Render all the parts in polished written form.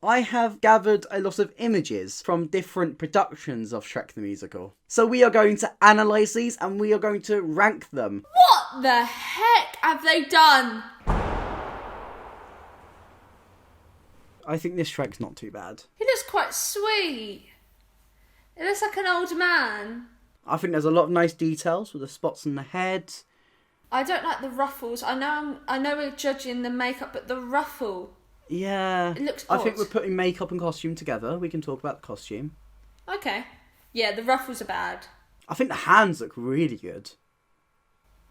I have gathered a lot of images from different productions of Shrek the Musical. So we are going to analyse these and we are going to rank them. What the heck have they done? I think this Shrek's not too bad. He looks quite sweet. It looks like an old man. I think there's a lot of nice details with the spots on the head. I don't like the ruffles. I know we're judging the makeup, but the ruffle. Yeah. It looks I odd. think we're putting makeup and costume together. We can talk about the costume. Okay. Yeah, the ruffles are bad. I think the hands look really good.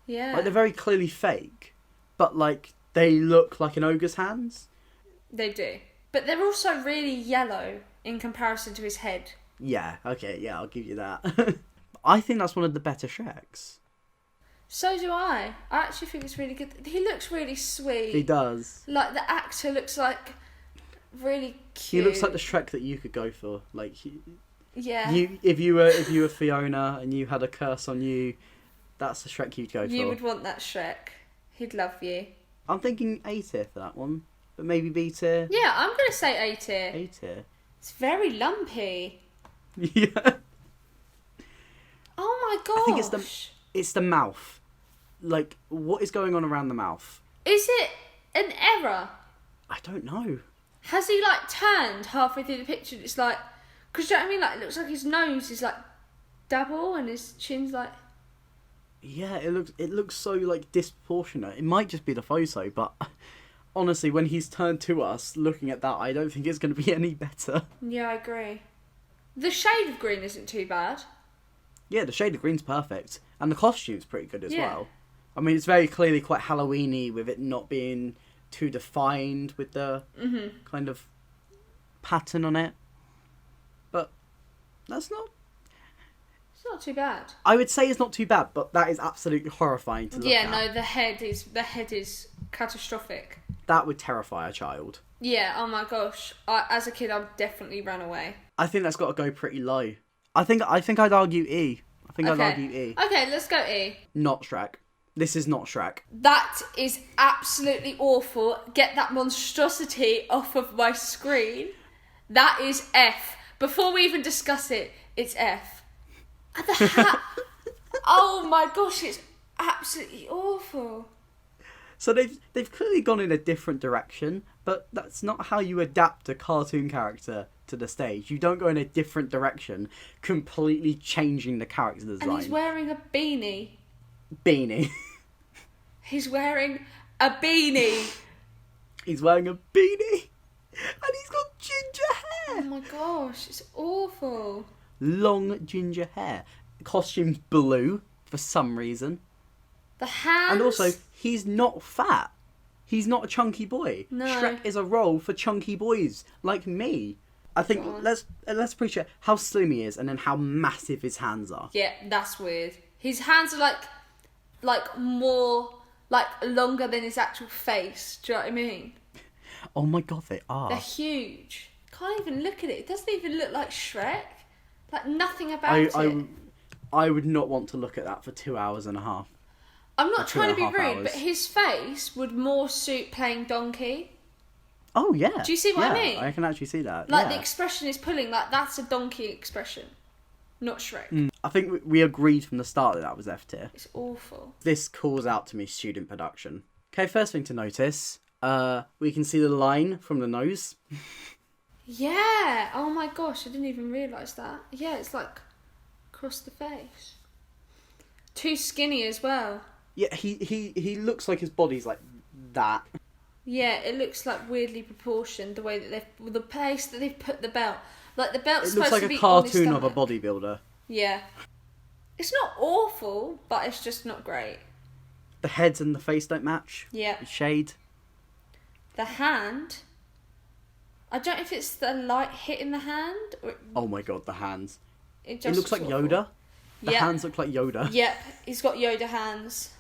Yeah. Like, they're very clearly fake, but, like, they look like an ogre's hands. They do. But they're also really yellow in comparison to his head. Yeah, okay, yeah, I'll give you that. I think that's one of the better Shreks. So do I. I actually think it's really good. He looks really sweet. He does. Like, the actor looks like really cute. He looks like the Shrek that you could go for. Like, yeah. If you were Fiona and you had a curse on you, that's the Shrek you'd go for. You would want that Shrek. He'd love you. I'm thinking A tier for that one, but maybe B tier. Yeah, I'm going to say A tier. A tier. It's very lumpy. Yeah. Oh my gosh. I think it's the mouth. Like, what is going on around the mouth? Is it an error? I don't know. Has he, like, turned halfway through the picture? It's like... Because, you know what I mean? Like, it looks like his nose is, like, double and his chin's, like... Yeah, it looks so, like, disproportionate. It might just be the photo, but honestly, when he's turned to us, looking at that, I don't think it's going to be any better. Yeah, I agree. The shade of green isn't too bad. Yeah, the shade of green's perfect. And the costume's pretty good as Yeah. well. I mean, it's very clearly quite Halloween-y with it not being too defined with the kind of pattern on it. But that's not... It's not too bad. I would say it's not too bad, but that is absolutely horrifying to look at. Yeah, no, the head is catastrophic. That would terrify a child. Yeah, oh my gosh. As a kid, I'd definitely run away. I think that's got to go pretty low. I think I'd argue E. I'd argue E. Okay, let's go E. Not Shrek. This is not Shrek. That is absolutely awful. Get that monstrosity off of my screen. That is F. Before we even discuss it, it's F. And the hat. Oh my gosh, it's absolutely awful. So they've clearly gone in a different direction, but that's not how you adapt a cartoon character to the stage. You don't go in a different direction, completely changing the character design. And he's wearing a beanie. Beanie. He's wearing a beanie. He's wearing a beanie. And he's got ginger hair. Oh my gosh, it's awful. Long ginger hair. Costume's blue for some reason. The hands. And also, he's not fat. He's not a chunky boy. No. Shrek is a role for chunky boys like me. I think let's appreciate how slim he is and then how massive his hands are. Yeah, that's weird. His hands are like more like longer than his actual face. Do you know what I mean? Oh my god, they are. They're huge. Can't even look at it. It doesn't even look like Shrek. Like nothing about it. I would not want to look at that for 2 hours and a half. I'm not trying to be rude, hours. but his face would more suit playing Donkey. Oh yeah. Do you see what I mean? I can actually see that. Like yeah. the expression is pulling. Like that's a Donkey expression, not Shrek. I think we agreed from the start that was F tier. It's awful. This calls out to me student production. Okay, first thing to notice, we can see the line from the nose. Yeah. Oh my gosh, I didn't even realise that. Yeah, it's like across the face. Too skinny as well. Yeah, he looks like his body's like that. Yeah, it looks like weirdly proportioned the way that the place that they've put the belt. Like the belt's It looks supposed like to a be on his cartoon of a stomach. bodybuilder. Yeah. It's not awful, but it's just not great. The heads and the face don't match. Yeah. The shade. The hand. I don't know if it's the light hitting the hand or Oh my god, the hands. it It just looks like awful. Yoda. The Yeah. hands look like Yoda. Yep, he's got Yoda hands.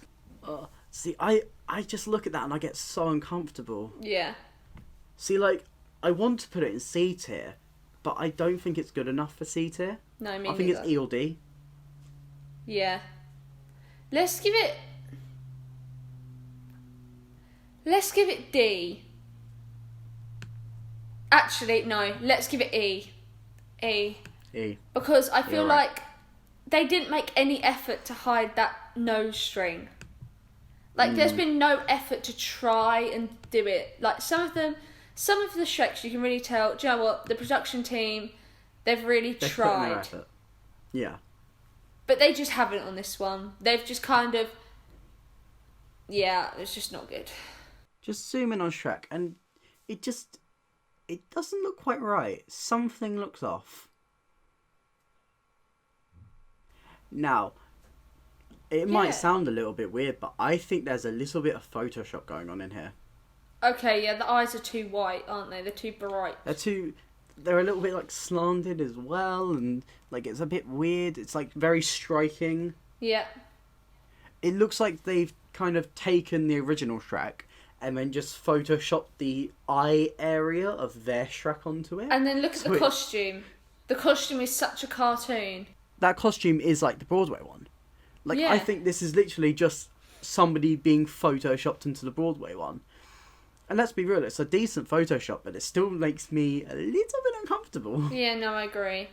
See, I just look at that and I get so uncomfortable. Yeah. See, like, I want to put it in C tier, but I don't think it's good enough for C tier. No, me I think neither. it's E or D. Yeah. Let's give it D. Actually, no. Let's give it E. E. E. Because I feel You're right. like they didn't make any effort to hide that nose string. Like, there's been no effort to try and do it. Like, some of the Shreks, you can really tell, do you know what? The production team, they've really They've put in their tried. effort. Yeah. But they just haven't on this one. They've just kind of... Yeah, it's just not good. Just zoom in on Shrek, and it doesn't look quite right. Something looks off. Now, it might sound a little bit weird, but I think there's a little bit of Photoshop going on in here. Okay, yeah, the eyes are too white, aren't they? They're too bright. They're a little bit like slanted as well, and like it's a bit weird. It's like very striking. Yeah. It looks like they've kind of taken the original Shrek and then just photoshopped the eye area of their Shrek onto it. And then look at the costume. The costume is such a cartoon. That costume is like the Broadway one. Like, Yeah. I think this is literally just somebody being photoshopped into the Broadway one. And let's be real, it's a decent Photoshop, but it still makes me a little bit uncomfortable. Yeah, no, I agree.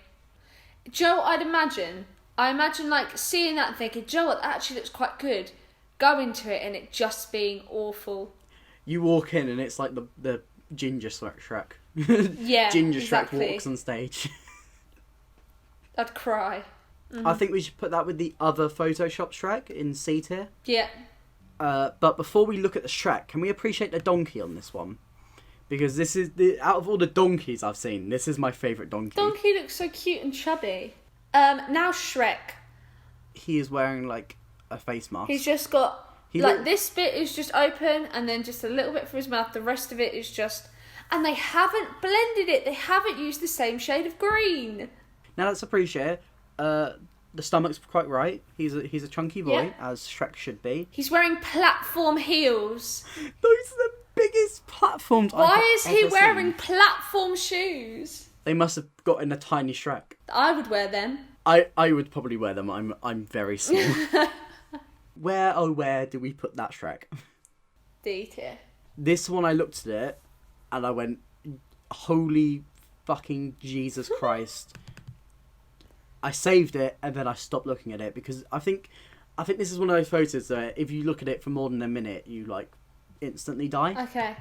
Joe, I imagine like seeing that and thinking, Joe, that actually looks quite good. Go into it and it just being awful. You walk in and it's like the ginger Shrek. Yeah, Ginger exactly. Shrek walks on stage. I'd cry. I think we should put that with the other Photoshop Shrek in C tier. Yeah. But before we look at the Shrek, can we appreciate the donkey on this one? Because this is out of all the donkeys I've seen, this is my favourite donkey. Donkey looks so cute and chubby. Now Shrek. He is wearing like a face mask. He's just got this bit is just open and then just a little bit for his mouth. The rest of it is just, and they haven't blended it. They haven't used the same shade of green. Now let's appreciate it. The stomach's quite right. He's a chunky boy, as Shrek should be. He's wearing platform heels. Those are the biggest platforms I've Why is he ever wearing seen. platform shoes? They must have gotten a tiny Shrek. I would wear them. I would probably wear them. I'm very small. Where do we put that Shrek? D tier. This one, I looked at it and I went, holy fucking Jesus Christ. I saved it and then I stopped looking at it because I think this is one of those photos that if you look at it for more than a minute, you like instantly die. Okay.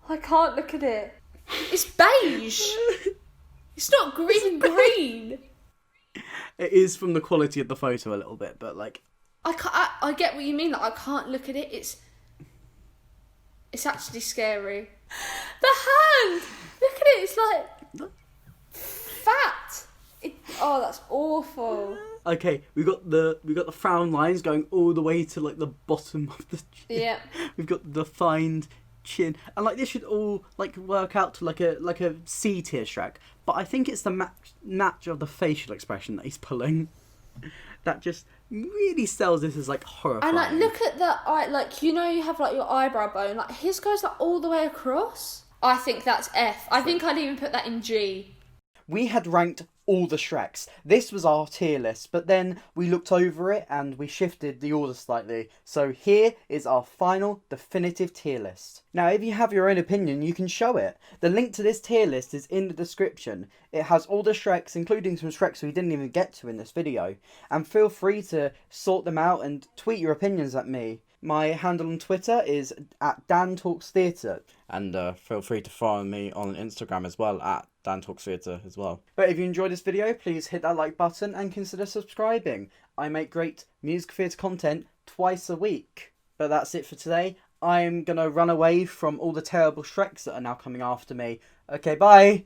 I can't look at it. It's beige. It's not green. It is from the quality of the photo a little bit, but like I get what you mean. Like, I can't look at it. It's actually scary. The hand. Look at it. It's like fat. That's awful. okay, we got the frown lines going all the way to like the bottom of the chin. Yeah. We've got the defined chin, and like this should all like work out to like a C tier Shrek. But I think it's the match of the facial expression that he's pulling that just really sells this as like horrifying. And like, look at the eye. Like, you know, you have like your eyebrow bone. Like, his goes like all the way across. I think that's F. I think I'd even put that in G. We had ranked all the Shreks. This was our tier list, but then we looked over it and we shifted the order slightly. So here is our final definitive tier list. Now, if you have your own opinion, you can show it. The link to this tier list is in the description. It has all the Shreks, including some Shreks we didn't even get to in this video. And feel free to sort them out and tweet your opinions at me. My handle on Twitter is @DanTalksTheatre. And feel free to follow me on Instagram as well, @DanTalksTheatre as well. But if you enjoyed this video, please hit that like button and consider subscribing. I make great music theatre content twice a week. But that's it for today. I'm going to run away from all the terrible Shreks that are now coming after me. Okay, bye!